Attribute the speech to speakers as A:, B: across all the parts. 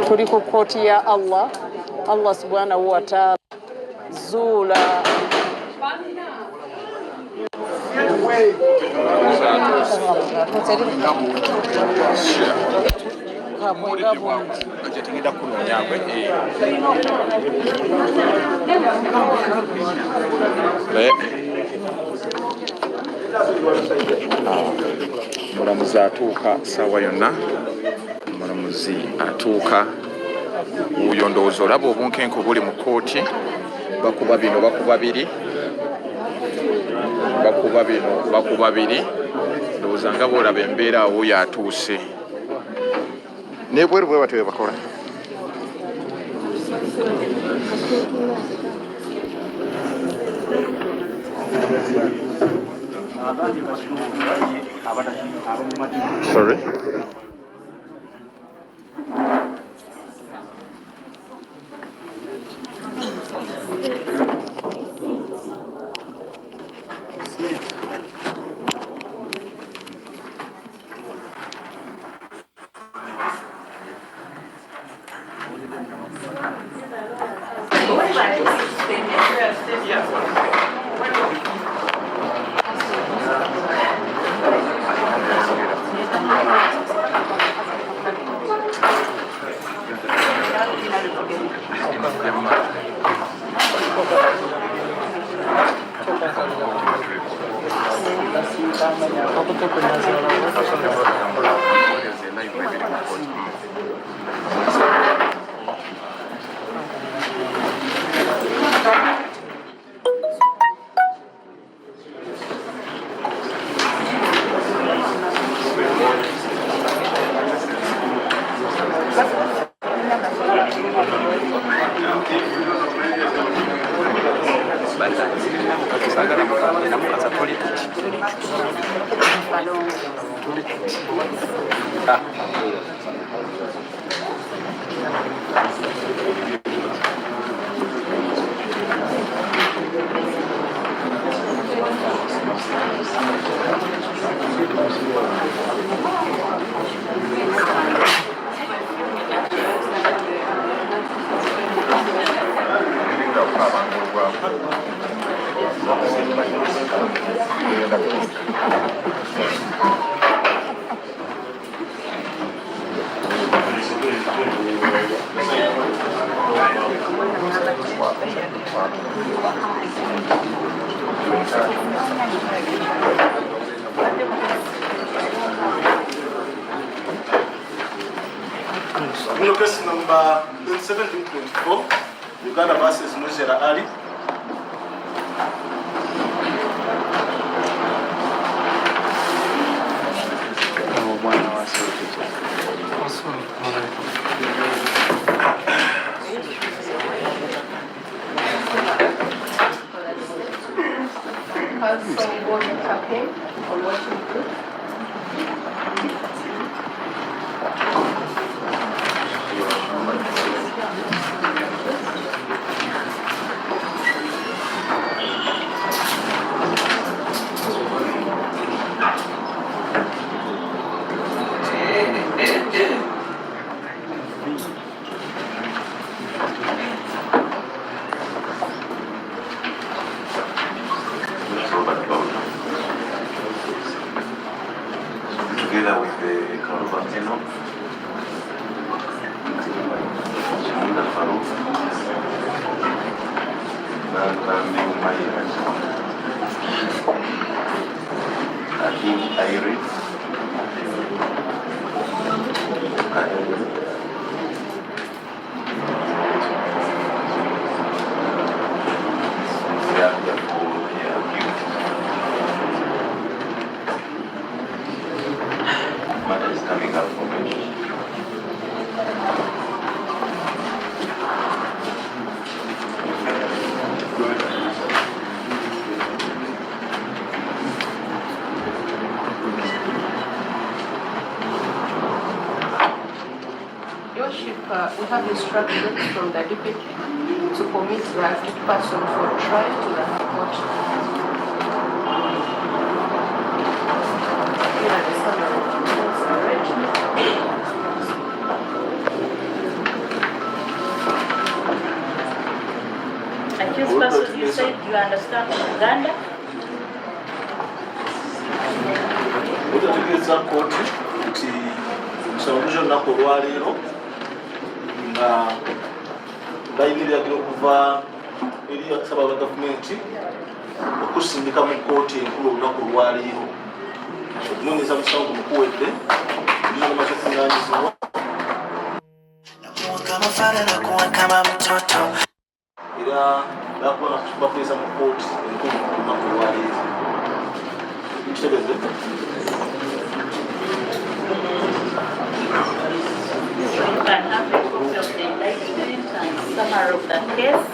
A: tuli ku kooti ya Allah subhanahu wa ta'ala zuula
B: mulamuzi atuuka sawa yonna mulamuzi atuuka uyo ndowooza olaba obunkenke buli mu kooti bakuba bino bakuba biri ndowooza nga boolaba embeera awo yatuuse nebweru bwe batyo bwe bakola sorry
C: Case number 1724, Uganda versus Luzira Ali.
D: Together with the Carvatino, Shamda Farouk, Nantani Umayya, Hakim Iris, coming up for me.
E: Your Worship, we have instructions from the deputy to commit the accused person for trial to the High Court. Here are the summary documents already.
F: Accused person, you said you understand Uganda?
C: Utategeeza kooti nti nsonga zonna ku lwaleero nga bayimiriragira okuva eri akasaba ka gavumenti okusindika mu kooti enkulu olunaku lwaleero okunoonyeza musango mukuwedde ndizonoma kyokuŋŋaanyizibwa era bakuleeza mu kooti enkulu olunaku lwaleero kitegeeze.
F: So you can have a copy of the indictment and summary of the case.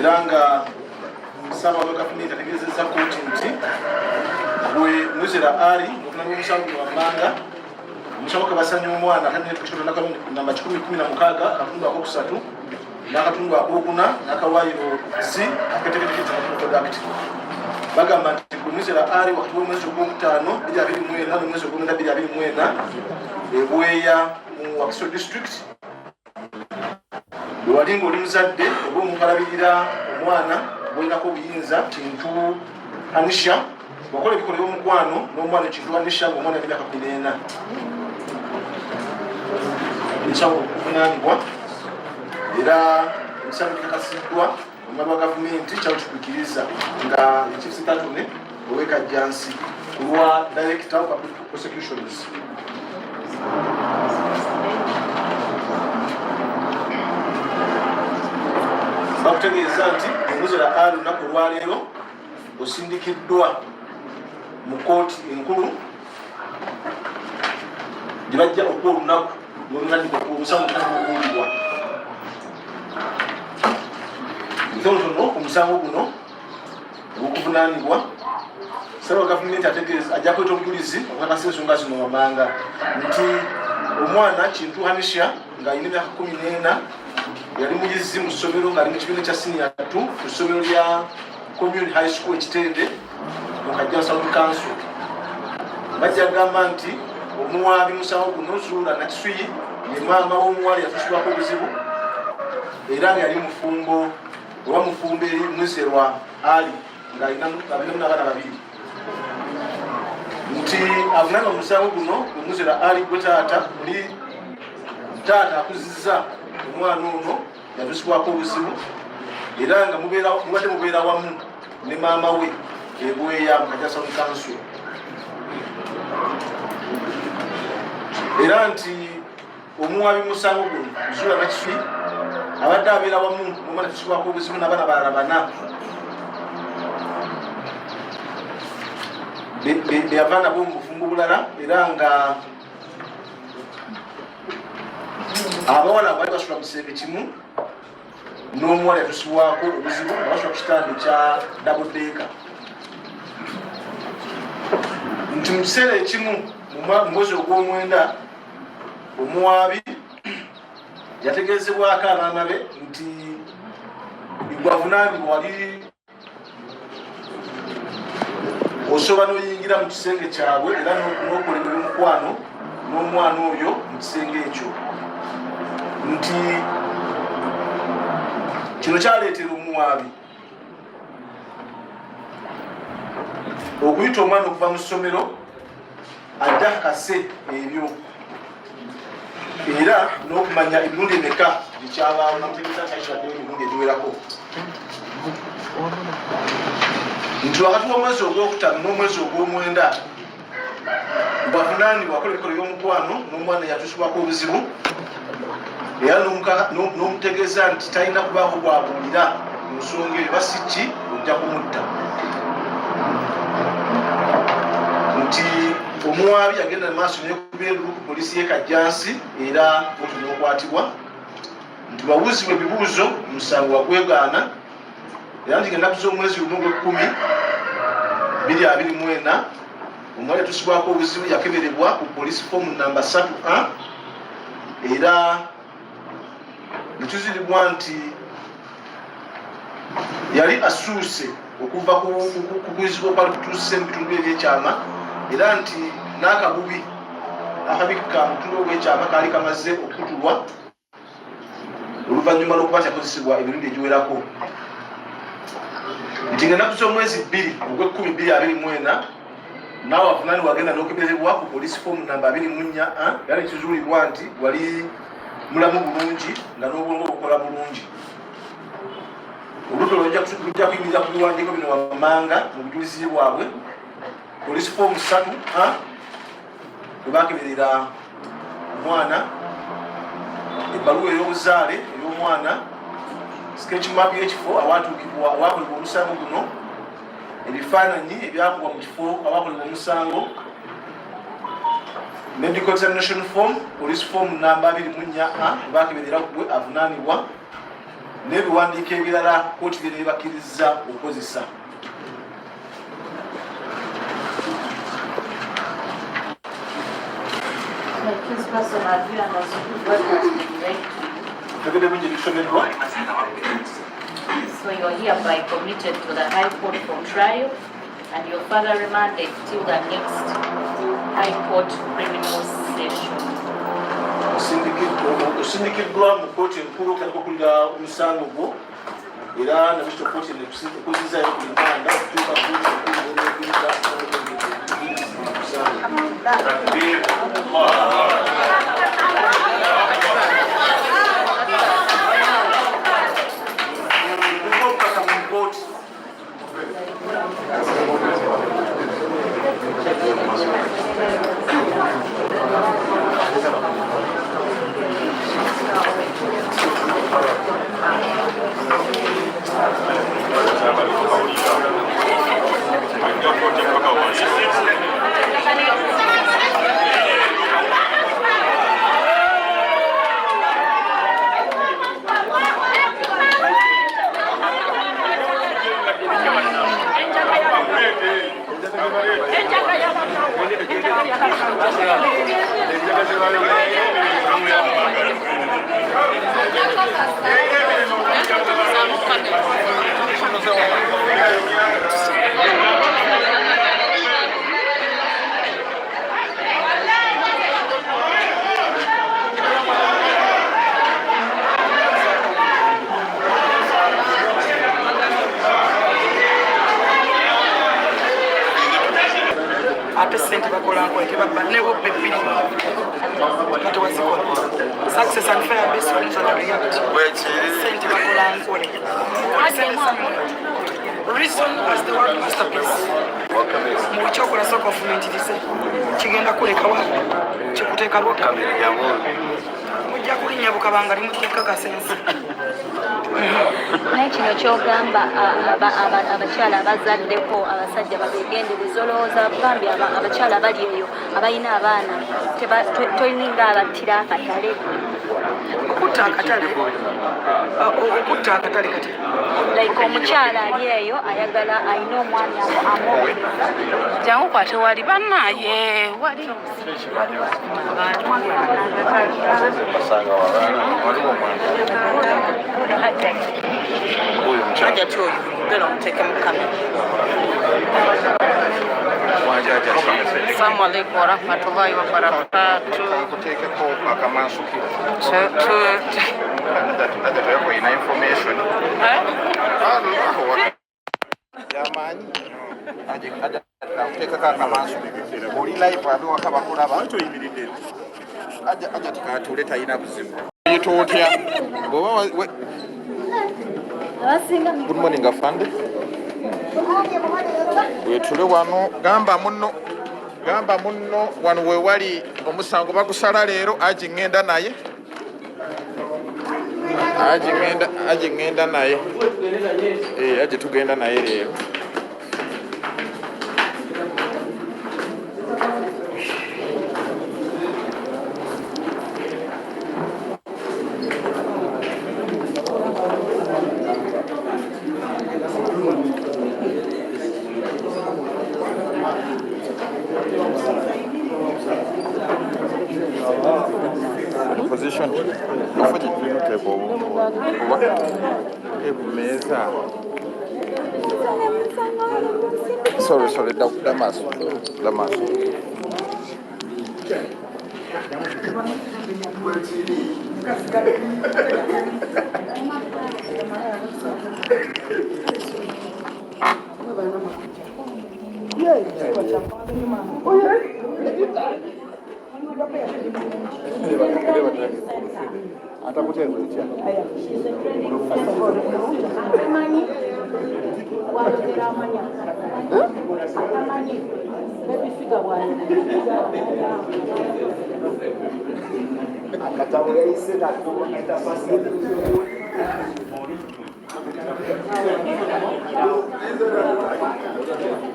C: era nga saba wa gavumenti ategeezezza kooti nti bwe Luzira ali okunanya omusango wammanga omusango kabasanya omwana namba 116 akatundu akokusatu n'akatundu akokuna n'akawaayiro zi aketegetegezaproduct bagamba nti bwe Luzira ali wakati w'omwezi ogwokutaano 2024 n'omwezi ogwomwenda 2024 ebweya mu Wakiso district wali ng'oli muzadde oba omukalabirira omwana bolinako obuyinza kintu anisha wakola ebikolebwa omukwano n'omwana kintu anisha ng'omwana emyaka 14 ekisawo okuvunaanibwa era ekisawo kikakasiddwa omwami wa gavumenti kyalo kituukiriza nga ekifisitatune owekajjansi kulwa director of public prosecutions bakutegeeza nti Luzira ali olunaku olwaleero osindikiddwa mu kooti enkulu gye bajja okuwa olunaku lw'olunaku omusango okuwulibwa ntonotono ku musango guno ogw'okuvunaanibwa saba gavumenti ategeeza ajja kweta obujulizi okukakasa ensonga zino wammanga nti omwana kintu hanisha ng'alina emyaka 14 yali muyizi mu ssomero ng'ali mu kibiina kya senior 2 ku ssomero lya community high school ekitende mu Kajjansi Council. Bajja kugamba nti omuwaabi musango guno Zuula Nakiswiyi ye maama w'omuwala yafuusibwako obuzibu era nga yali mufumbo oba mufumbo eri Luzira ali ng'alina abaana babiri nti avunanga omusango guno Luzira ali gwe taata oli taata akuzizza omwana ono yatusibwako obuzibu era nga mubadde mubeera wamu ne maama we ebweya mu Kajjansi Council era nti omuwaabi musango guno Zuula Nakiswiyi abadde abeera wamu n'omwana yatusibwako obuzibu n'abaana balala 4 beyava nabo mu bufumbo bulala era nga abawala bali basula mu kisenge kimu n'omuwala yatusibwako obuzibu nga basula ku kitanda kya dabudeeka nti mu kiseera ekimu mu mwezi ogw'omwenda omuwaabi yategeezebwako abaana be nti igwavunaanibwa wali osobola n'oyingira mu kisenge kyabwe era n'okolera omukwano n'omwana oyo mu kisenge ekyo nti kino kyaleetera omuwaabi okuyita omwana okuva mu ssomero ajja kase ebyo era n'okumanya emirundi emeka ekyabaawo namutegeeza kyakiraddeo emirundi egiwerako nti wakati w'omwezi ogwokutaano n'omwezi ogw'omwenda bwavunaanibwa akola ebikolo by'omukwano n'omwana yatusibwako obuzibu era n'omutegeeza nti talina kubaako bwabuulira mu nsonga eyo basiki ojja kumutta nti omuwaabi yagenda maaso nekubeeru ku polisi y'ekajjansi era otuna okwatibwa nti bawuzibwa ebibuuzo omusango wagwegaana era nti ennaku z'omwezi lumu ogw'ekumi 2024 omuwala yatusibwako obuzibu yakeberebwa ku polisi fomu namba 3A era netuziribwa nti yali asuuse okuva kukuyizibwa okwali kutuuse mu bitundu ebyekyama era nti n'akabubi akabi ka mutundu ogw'ekyama kaali kamaze okutulwa oluvannyuma lw'okuba kyakozesebwa emirundi egiwerako nti ng'ennaku z'omwezi 2 ogw'ekumi 2024 naawe avunaanibwa wagenda n'okeberebwa ku polisi fomu namba 24A era nekizuulibwa nti wali mulamu bulungi nga n'obwongo bukola bulungi oluto lujja kuyimirira ku biwandiiko bino wammanga mu bujulizi bwabwe polisi fomu 3A webakeberera omwana ebbaluwa ey'obuzaale ey'omwana sketch map y'ekifo awatuukibwa awakolebwa omusango guno ebifaananyi ebyakubwa mu kifo awakolebwa omusango medical examination form police form namba 24A webakeberera gwe avunaanibwa n'ebiwandiiko ebirala kooti bye nebakkiriza okukozesa
F: So you are hereby committed to the High Court for trial and your further remanded till the next High Court criminal session.
C: osindikiddwa mu kooti enkulu kaliko kulira omusango gwo era nabisito kooti ekuzizaayo ku uganda okutuuka kooti
G: ate sente bakola nkoye nebo bebiri kati wazikola success and fair based on reality sente bakola nkole reason as the world masterpiece mu kyokola so governmentirize kigenda kulekawa kikuteeka lwokka mujja kulinnya bukabanga limuteeka kasensi
H: naye kino kyogamba abakyala abazaddeko abasajja babegendereza olowooza bambi abakyala bali eyo abalina abaana toyininga abattira akatale
G: okutta akatale kati
H: like omukyala ali eyo ayagala alina omwami
G: jangu kwate wali bannaye wali Hajji oyo genda omuteekemu kamera. Assalamu alaikum warahmatullahi wabarakatuh.
B: Kuteekeko akamanso ina information yamanyi kuteekako akamanso oli live abe wakabakulaba aja tukatule talina buzibu yita otya bwoba good morning afande wetule wano gamba munno wano wewali omusango bagusala leero aji ngenda naye aji tugenda naye leero position sorry Damas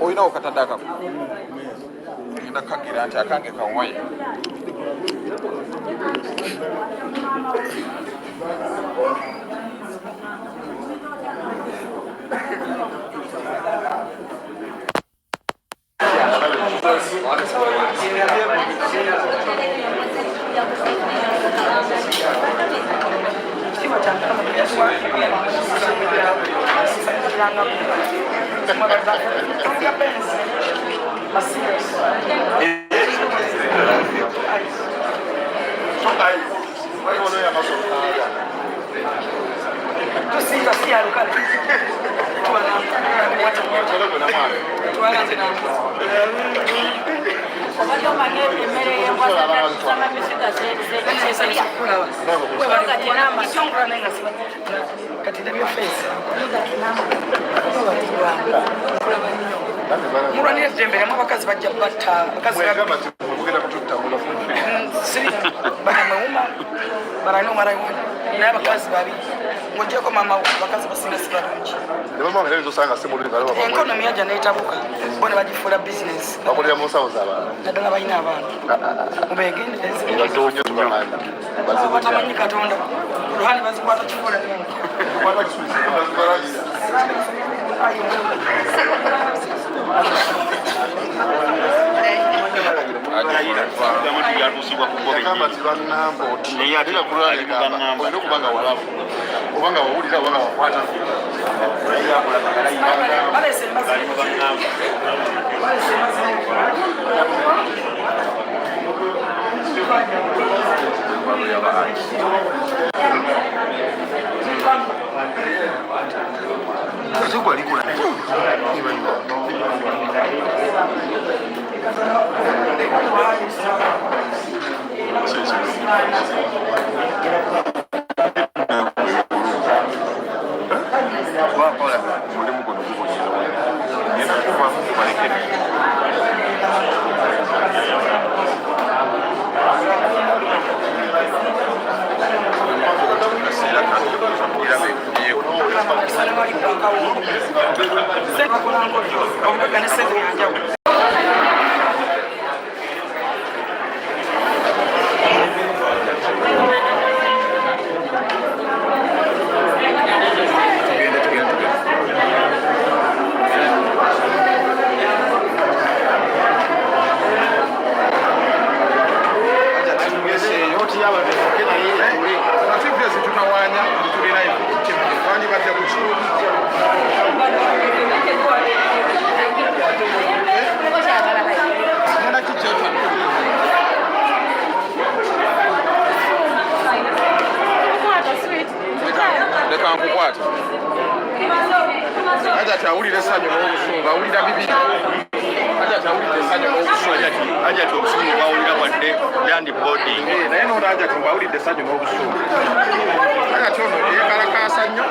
B: oyina okatadaka ngenda kagira nti akange kawaya mulwanire ddemberamu abakazi bajja batta bakamewuma baraniomarayiwani naye abakazi babi ng'ogyeko mama abakazi basinga si balungi enkonomi yajja neetabuka bo ne bagifuula bizinesi naddala balina abaana mubegendereze batamanyi katonda luhani bazikwata kifuula
C: obanga wawulira obanga wakwata
B: Luzira Lipooti Elaze Hajji atawulira essanyu n'obusungu awulira bibiri. Hajji atawulira essanyu n'obusungu.
D: Hajji obusungu bwawulira wadde land boarding.
B: Naye n'ono Hajji mbawulidde essanyu n'obusungu. Hajji ono yeekalakaasa nnyo.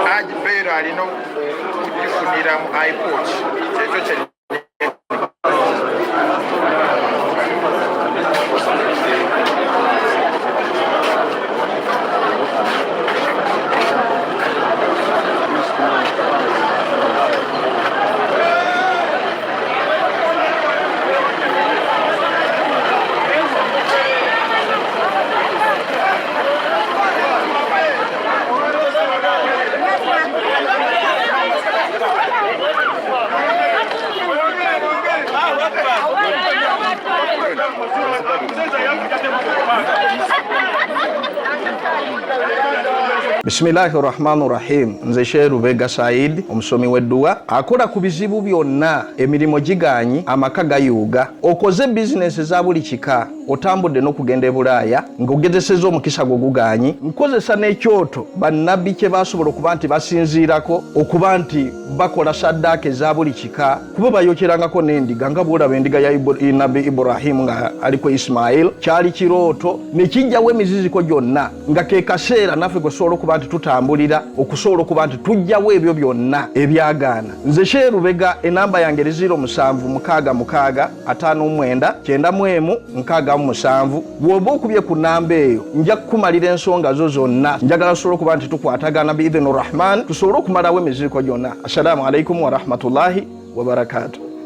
B: Hajji beera alina okugifunira mu iPod ekyo kye
I: Bismillahirrahmanirrahim. Nze Sheru Bega Said, omusomi w'edduwa, akola ku bizibu byonna, emirimu giganyi, amaka gayuuga, okoze bizinesi za buli kika, otambudde n'okugenda e Bulaaya, ng'ogezesezza omukisa gwo guganyi, nkozesa n'ekyoto bannabbi kye basobola okuba nti basinziirako, okuba nti bakola saddaaka eza buli kika, kuba bayokyerangako n'endiga nga bw'olaba endiga ya nabbi Ibrahim nga aliko Ismail, kyali kirooto, ne kijjawo emiziziko gyonna, nga ke kaseera naffe gwe tusobola okuba nti tutambulira, okusobola okuba nti tujjawo ebyo byonna ebyagaana. Nze Sheru Bega, enamba yange 0766599991 bw'oba okubye ku namba eyo nja kukumalira ensonga zo zonna. Njagala tusobole okuba nti tukwatagana biidhini rahman, tusobole okumalawo emiziriko gyonna. Assalamu alaikum wa rahmatullahi wa barakatuh.